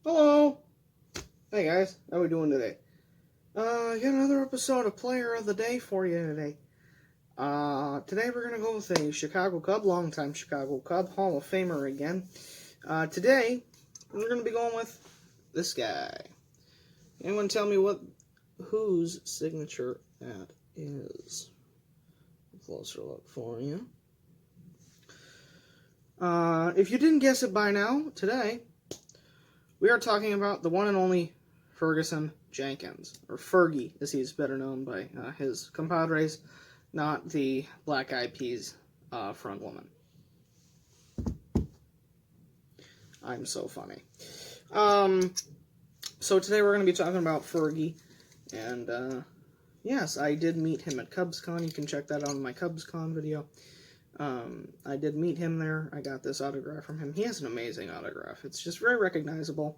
Hello! Hey guys, how we doing today? Got another episode of Player of the Day for you today. Today we're gonna go with a Chicago Cub, longtime Chicago Cub, Hall of Famer again. Today, we're gonna be going with this guy. Anyone tell me whose signature that is? A closer look for you. If you didn't guess it by now, today, we are talking about the one and only Ferguson Jenkins, or Fergie, as he's better known by his compadres, not the Black Eyed Peas front woman. I'm so funny. So today we're going to be talking about Fergie, and yes, I did meet him at CubsCon. You can check that out on my CubsCon video. I did meet him there. I got this autograph from him. He has an amazing autograph. It's just very recognizable.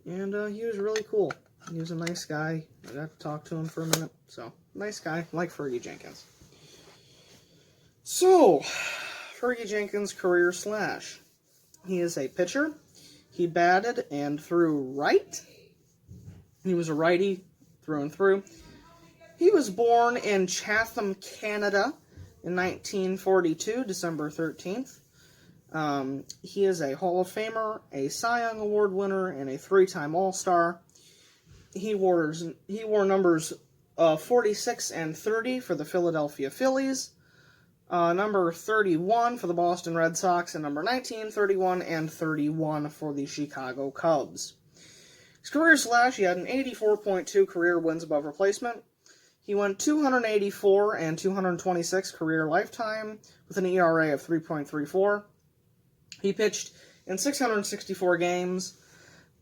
And he was really cool. He was a nice guy. I got to talk to him for a minute. So, nice guy. Like Fergie Jenkins. So, Fergie Jenkins' career slash. He is a pitcher. He batted and threw right. He was a righty through and through. He was born in Chatham, Canada, in 1942, December 13th. He is a Hall of Famer, a Cy Young Award winner, and a three-time All-Star. He wore numbers 46 and 30 for the Philadelphia Phillies, number 31 for the Boston Red Sox, and number 19, 31, and 31 for the Chicago Cubs. His career slash, he had an 84.2 career wins above replacement. He went 284 and 226 career lifetime with an ERA of 3.34. He pitched in 664 games,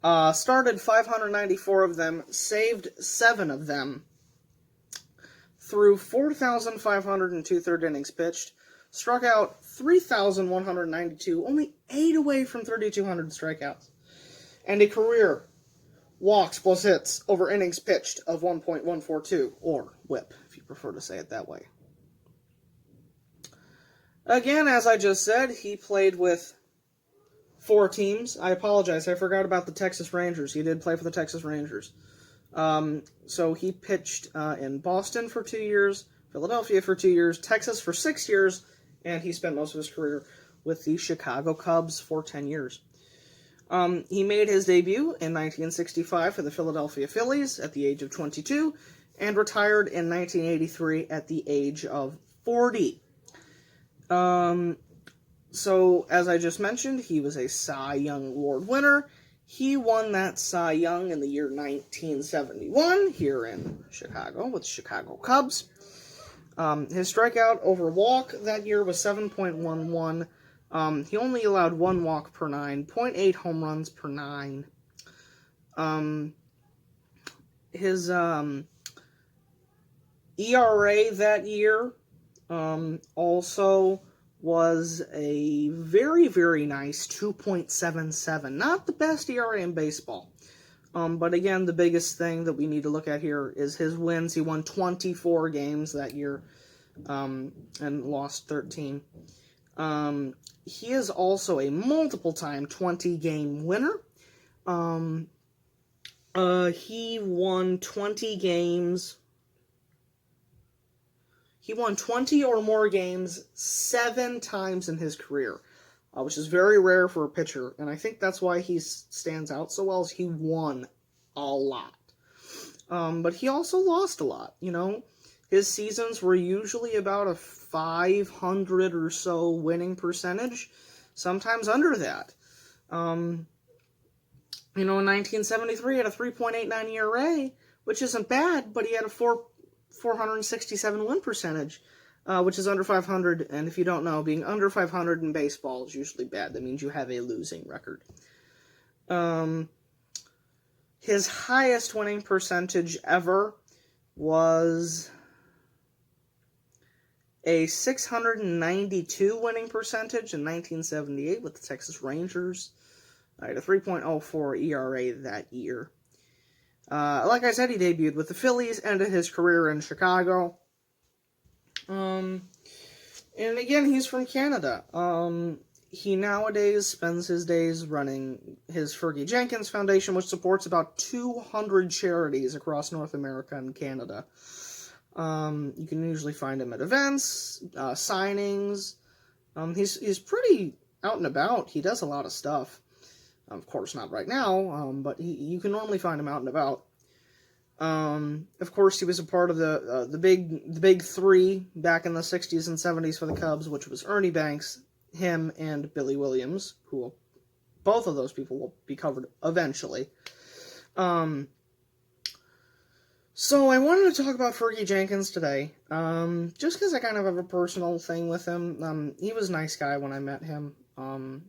started 594 of them, saved 7 of them, threw 4,502 third innings pitched, struck out 3,192, only 8 away from 3,200 strikeouts, and a career walks plus hits over innings pitched of 1.142, or whip, if you prefer to say it that way. Again, as I just said, he played with 4 teams. I apologize, I forgot about the Texas Rangers. He did play for the Texas Rangers. So he pitched in Boston for 2 years, Philadelphia for 2 years, Texas for 6 years, and he spent most of his career with the Chicago Cubs for 10 years. He made his debut in 1965 for the Philadelphia Phillies at the age of 22, and retired in 1983 at the age of 40. So, as I just mentioned, he was a Cy Young Award winner. He won that Cy Young in the year 1971 here in Chicago with the Chicago Cubs. His strikeout over walk that year was 7.11. He only allowed 1 walk per 9, 0.8 home runs per 9. His ERA that year also was a very, very nice 2.77. Not the best ERA in baseball. But again, the biggest thing that we need to look at here is his wins. He won 24 games that year and lost 13. He is also a multiple-time 20-game winner. He won 20 games. He won 20 or more games 7 times in his career, which is very rare for a pitcher, and I think that's why he stands out so well, is he won a lot. But he also lost a lot, you know. His seasons were usually about a 500 or so winning percentage, sometimes under that. In 1973, he had a 3.89 ERA, which isn't bad, but he had a 467 win percentage, which is under 500, and if you don't know, being under 500 in baseball is usually bad. That means you have a losing record. His highest winning percentage ever was a 692 winning percentage in 1978 with the Texas Rangers. I had a 3.04 ERA that year. Like I said, he debuted with the Phillies, ended his career in Chicago. And again, he's from Canada. he nowadays spends his days running his Fergie Jenkins Foundation, which supports about 200 charities across North America and Canada. You can usually find him at events, signings. He's pretty out and about. He does a lot of stuff. Of course, not right now, but you can normally find him out and about. Of course, he was a part of the big three back in the 60s and 70s for the Cubs, which was Ernie Banks, him, and Billy Williams, both of those people will be covered eventually. So I wanted to talk about Fergie Jenkins today, just because I kind of have a personal thing with him. He was a nice guy when I met him.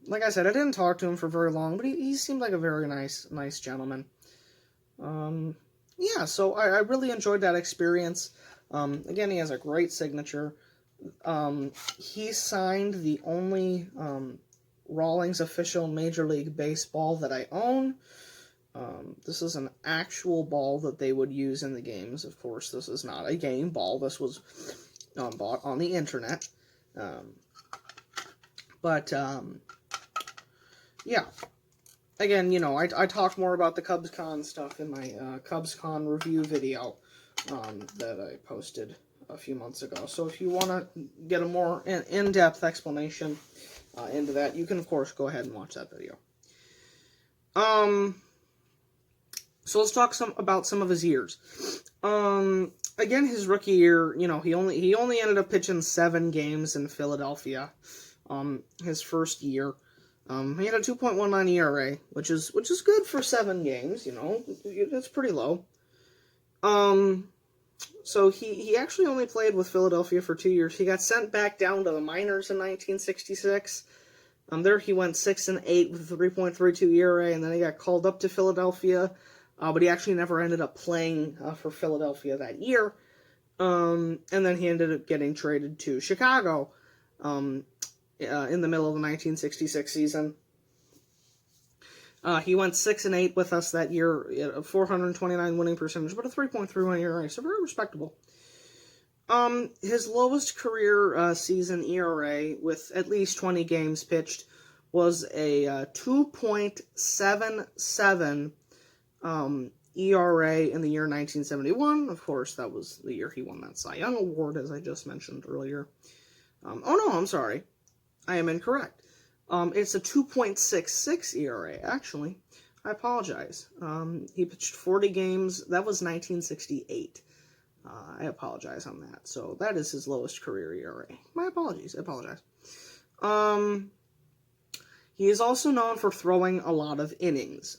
Like I said, I didn't talk to him for very long, but he seemed like a very nice gentleman. Yeah, so I really enjoyed that experience. Again, he has a great signature. He signed the only Rawlings official Major League Baseball that I own. This is an actual ball that they would use in the games. Of course, this is not a game ball. This was bought on the internet. Yeah. Again, I talk more about the CubsCon stuff in my CubsCon review video that I posted a few months ago. So if you want to get a more in-depth explanation into that, you can, of course, go ahead and watch that video. So let's talk about some of his years. Again, his rookie year, he only ended up pitching 7 games in Philadelphia. His first year. He had a 2.19 ERA, which is good for 7 games, That's pretty low. So he actually only played with Philadelphia for 2 years. He got sent back down to the minors in 1966. There he went 6-8 with a 3.32 ERA, and then he got called up to Philadelphia, but he actually never ended up playing for Philadelphia that year. And then he ended up getting traded to Chicago in the middle of the 1966 season. He went 6-8 with us that year, a 429 winning percentage, but a 3.31 ERA, so very respectable. His lowest career season ERA with at least 20 games pitched was a 2.77 ERA in the year 1971. Of course, that was the year he won that Cy Young Award, as I just mentioned earlier. Oh no, I'm sorry. I am incorrect. It's a 2.66 ERA, actually. I apologize. He pitched 40 games. That was 1968. I apologize on that. So that is his lowest career ERA. My apologies. I apologize. He is also known for throwing a lot of innings.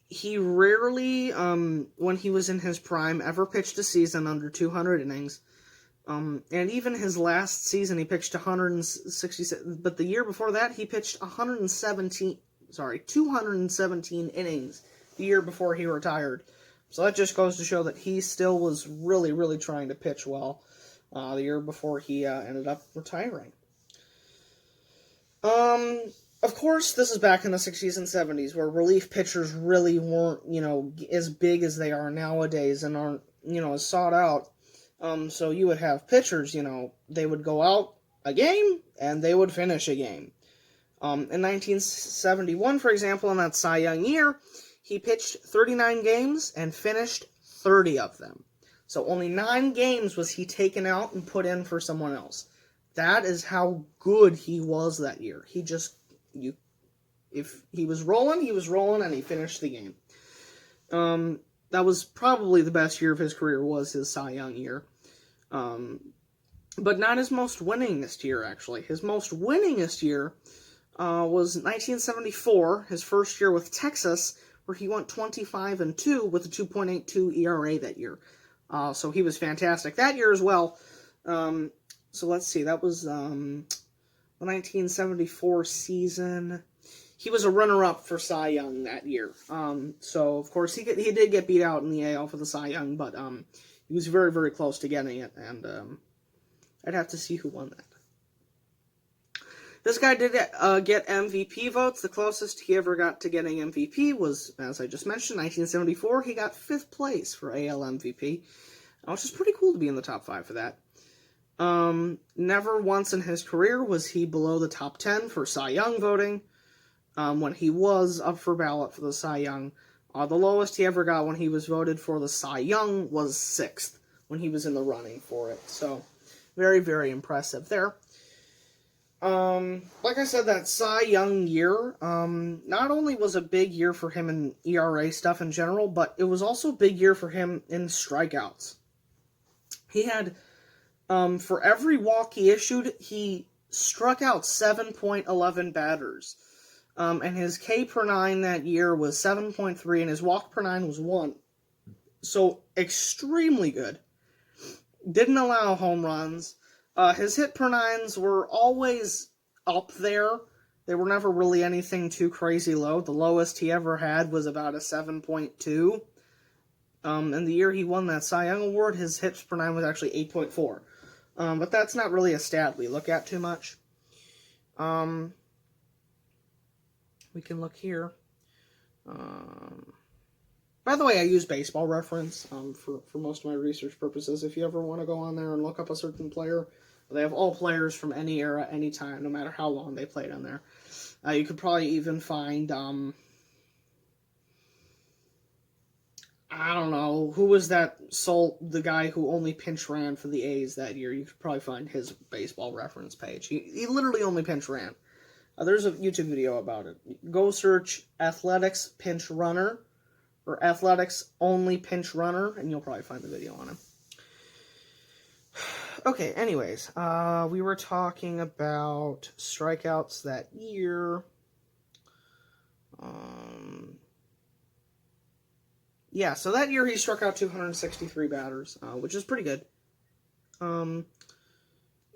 He rarely, when he was in his prime, ever pitched a season under 200 innings. And even his last season, he pitched 167, but the year before that, he pitched 217 innings the year before he retired. So that just goes to show that he still was really, really trying to pitch well the year before he ended up retiring. Of course, this is back in the 60s and 70s, where relief pitchers really weren't, as big as they are nowadays and aren't, as sought out. So you would have pitchers, they would go out a game, and they would finish a game. In 1971, for example, in that Cy Young year, he pitched 39 games and finished 30 of them. So only 9 games was he taken out and put in for someone else. That is how good he was that year. If he was rolling, and he finished the game. That was probably the best year of his career, was his Cy Young year. But not his most winningest year, actually. His most winningest year was 1974, his first year with Texas, where he went 25-2 with a 2.82 ERA that year. So he was fantastic that year as well. So let's see, that was the 1974 season. He was a runner-up for Cy Young that year. So, of course, he did get beat out in the AL for the Cy Young, but he was very, very close to getting it, and I'd have to see who won that. This guy did get MVP votes. The closest he ever got to getting MVP was, as I just mentioned, 1974. He got 5th place for AL MVP, which is pretty cool to be in the top 5 for that. Never once in his career was he below the top 10 for Cy Young voting. When he was up for ballot for the Cy Young, the lowest he ever got when he was voted for the Cy Young was 6th when he was in the running for it. So, very, very impressive there. Like I said, that Cy Young year, not only was a big year for him in ERA stuff in general, but it was also a big year for him in strikeouts. He had, for every walk he issued, he struck out 7.11 batters. And his K per 9 that year was 7.3, and his walk per 9 was 1. So, extremely good. Didn't allow home runs. His hit per 9s were always up there. They were never really anything too crazy low. The lowest he ever had was about a 7.2. And the year he won that Cy Young Award, his hits per 9 was actually 8.4. But that's not really a stat we look at too much. We can look here. By the way, I use Baseball Reference for most of my research purposes. If you ever want to go on there and look up a certain player, they have all players from any era, any time, no matter how long they played on there. You could probably even find, I don't know, who was the guy who only pinch ran for the A's that year. You could probably find his Baseball Reference page. He literally only pinch ran. There's a YouTube video about it. Go search Athletics Pinch Runner, or Athletics Only Pinch Runner, and you'll probably find the video on him. Okay, anyways, we were talking about strikeouts that year. Yeah, so that year he struck out 263 batters, which is pretty good.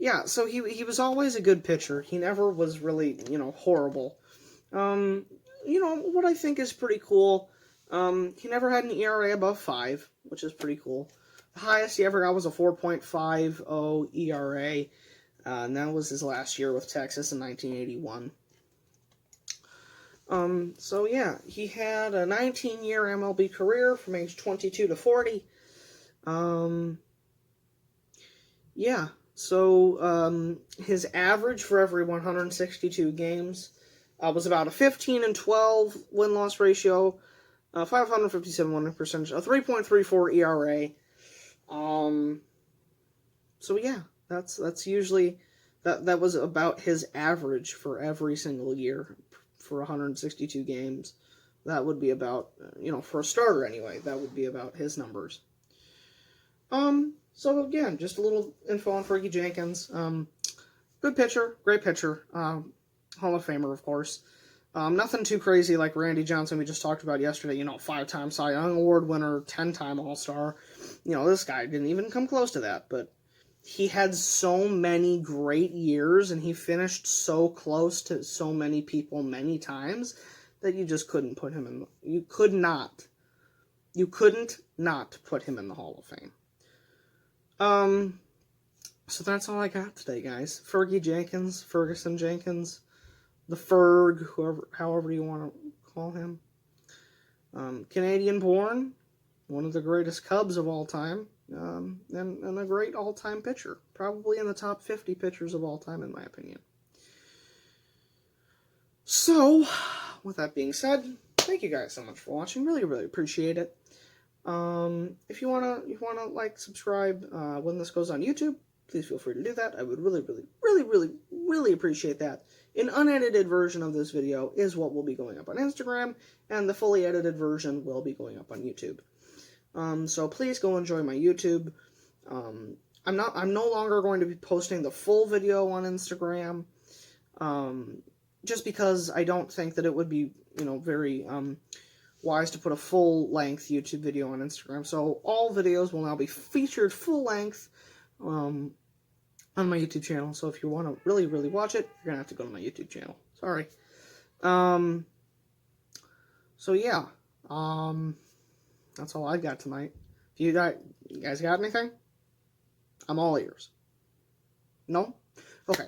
Yeah, so he was always a good pitcher. He never was really, horrible. What I think is pretty cool, he never had an ERA above 5, which is pretty cool. The highest he ever got was a 4.50 ERA, and that was his last year with Texas in 1981. So yeah, he had a 19-year MLB career from age 22 to 40. Yeah. So, his average for every 162 games was about a 15-12 win-loss ratio, 557 winning percentage, a 3.34 ERA. So yeah, that's usually, that was about his average for every single year for 162 games. That would be about, for a starter anyway, that would be about his numbers. So again, just a little info on Fergie Jenkins. Good pitcher, great pitcher, Hall of Famer, of course. Nothing too crazy like Randy Johnson we just talked about yesterday, 5-time Cy Young Award winner, 10-time All-Star. This guy didn't even come close to that, but he had so many great years, and he finished so close to so many people many times that you just couldn't put him in, you couldn't not put him in the Hall of Fame. So that's all I got today, guys. Fergie Jenkins, Ferguson Jenkins, the Ferg, however you want to call him. Canadian-born, one of the greatest Cubs of all time, and a great all-time pitcher. Probably in the top 50 pitchers of all time, in my opinion. So, with that being said, thank you guys so much for watching. Really, really appreciate it. If you wanna like, subscribe when this goes on YouTube, please feel free to do that. I would really, really, really, really, really appreciate that. An unedited version of this video is what will be going up on Instagram, and the fully edited version will be going up on YouTube. So please go enjoy my YouTube. I'm no longer going to be posting the full video on Instagram, just because I don't think that it would be, very wise to put a full-length YouTube video on Instagram. So all videos will now be featured full-length on my YouTube channel. So if you want to really, really watch it, you're going to have to go to my YouTube channel. Sorry. So yeah. That's all I've got tonight. If you guys got anything? I'm all ears. No? Okay.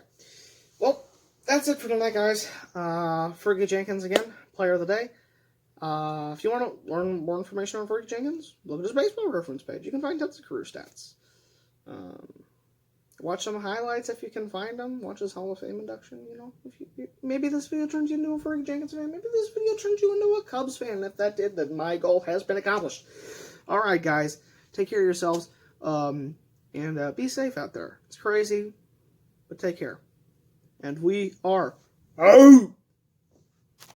Well, that's it for tonight, guys. Fergie Jenkins again, player of the day. If you want to learn more information on Fergie Jenkins, look at his Baseball Reference page. You can find tons of career stats. Watch some highlights if you can find them. Watch his Hall of Fame induction. You know, if you, maybe this video turns you into a Fergie Jenkins fan. Maybe this video turns you into a Cubs fan. If that did, then my goal has been accomplished. All right, guys, take care of yourselves, and be safe out there. It's crazy, but take care. And we are out.